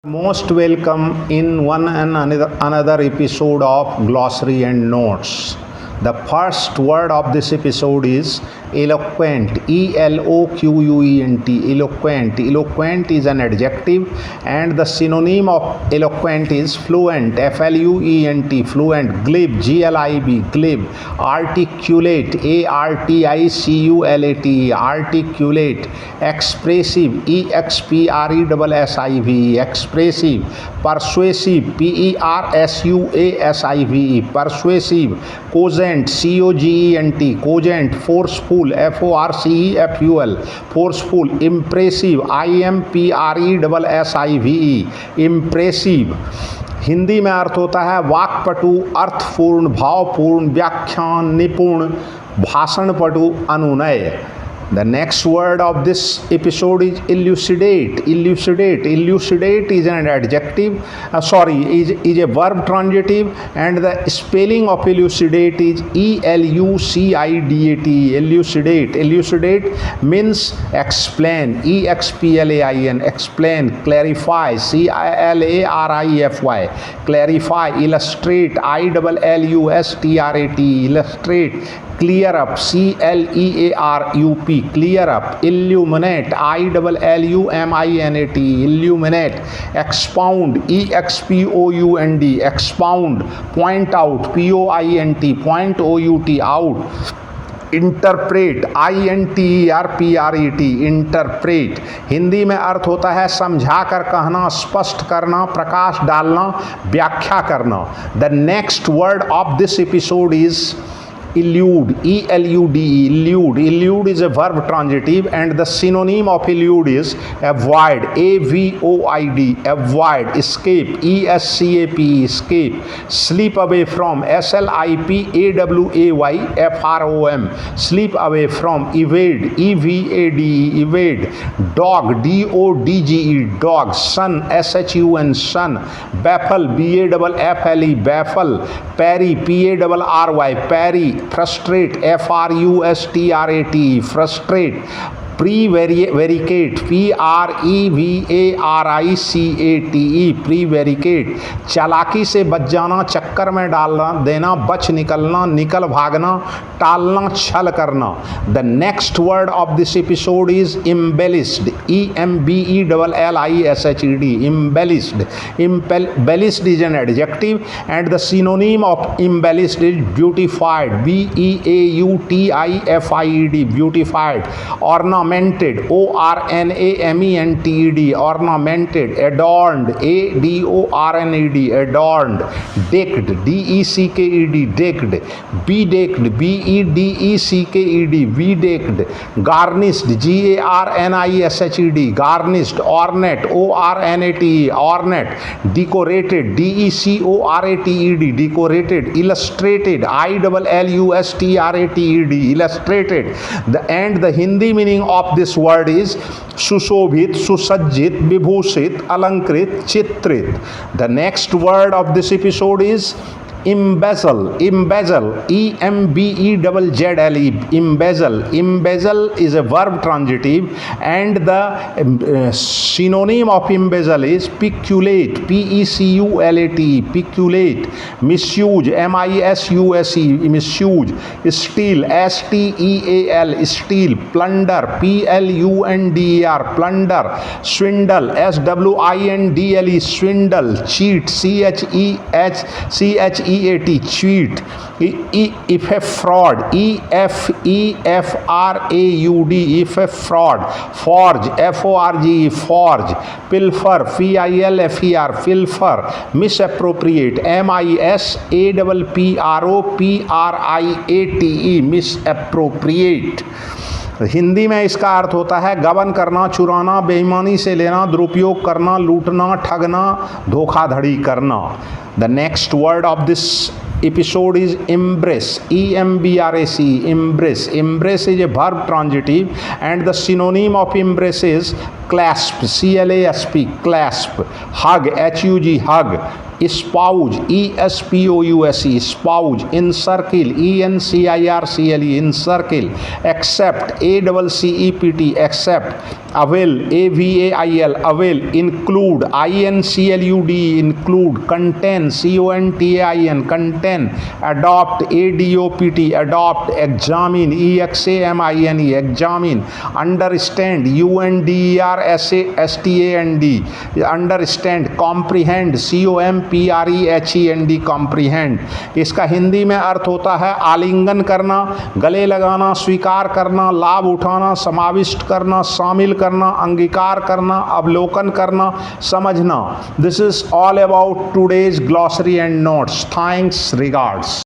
Most welcome in one and another episode of Glossary and Notes. The first word of this episode is eloquent. Eloquent. Eloquent. Eloquent is an adjective, and the synonym of eloquent is fluent. Fluent. Fluent. Glib. Glib. Glib. Articulate. Articulat. Articulate. Expressive. Expressive. Expressive. Persuasive. Persuasive. Persuasive. Cogent. Cogent. Cogent. Forceful. Forceful. Forceful. Impressive. Impressive. Impressive. Hindi में अर्थ होता है वाक्पटु, अर्थपूर्ण, भावपूर्ण, व्याख्यान, निपुण, भाषणपटु, अनुनय. The next word of this episode is elucidate. Elucidate. Elucidate is an adjective. Is a verb transitive, and the spelling of elucidate is elucidat. Elucidate. Elucidate means explain. Explain. Explain. Clarify. Clarify. Clarify. Illustrate. Illustrat. Illustrate. Clear up. Clearup. Clear up. Illuminate. Illuminate. Illuminate. Expound. Expound. Expound. Point out. Point. Point out. Interpret. interpret. Interpret Hindi में अर्थ होता है समझा कर कहना, स्पष्ट करना, प्रकाश डालना, व्याख्या करना. The next word of this episode is elude. Elude. Elude. Elude is a verb transitive, and the synonym of elude is avoid. Avoid. Avoid. Escape. Escape. Escape. Slip away from. Slipaway. Slip away from. Evade. Evade. Evade. Dog. Dodge. Dog. Son. Shun. Son. Baffle. Baffle. Baffle. Parry. Parry. Parry. Frustrate. Frustrat. Frustrate. Prevaricate. Prevaricate. Prevaricate. चालाकी से बच जाना, चक्कर में डालना देना, बच निकलना, निकल भागना, टालना, छल करना. The next word of this episode is embellished. Embellished. Embellished. Embellished is an adjective, and the synonym of embellished is beautified. Beautified. Beautified. Ornamented. Ornamented. Ornamented. Adorned. Adorned. Adorned. Decked. Decked. Decked. Bedecked. Bedecked. Bedecked. Garnished. Garnished. Garnished. Ornate. Ornate. Ornate. Decorated. Decorated. Decorated. Illustrated. Illustrated. Illustrated. The Hindi meaning of this word is सुशोभित, सुसज्जित, विभूषित, अलंकृत, चित्रित. The next word of this episode is embezzle. Embezzle. Embezzle. Embezzle. Embezzle is a verb transitive, and the synonym of embezzle is peculate. Peculat. Peculate. Misuse. Misuse. Misuse. Steal. Steal. Steal. Plunder. Plunder. Plunder. Swindle. Swindle. Swindle. Cheat. Cheat. Cheat. If a fraud. Efraud. If a fraud. Forge. Forge. Forge. Pilfer. Filfer. Pilfer. Misappropriate. Misappropriate. Misappropriate. Hindi में इसका अर्थ होता है गबन करना, चुराना, बेईमानी से लेना, दुरुपयोग करना, लूटना, ठगना, धोखाधड़ी करना. The next word of this episode is embrace. Embrace. Embrace. Embrace is a verb transitive, and the synonym of embrace is clasp. Clasp. Clasp. Hug. Hug. Hug. espouse, ESPOUSE, espouse, encircle, ENCIRCLE, encircle, accept, ACCEPT, accept, avail, AVAIL, avail, include, INCLUD, include, contain, CONTAIN, contain, adopt, ADOPT, adopt, examine, EXAMINE, examine, understand, UNDERSTAND, understand, comprehend, COMPREHEND, comprehend। इसका हिंदी में अर्थ होता है आलिंगन करना, गले लगाना, स्वीकार करना, लाभ उठाना, समाविष्ट करना, शामिल करना, अंगीकार करना, अवलोकन करना, समझना। This is all about today's glossary and notes. Thanks, regards.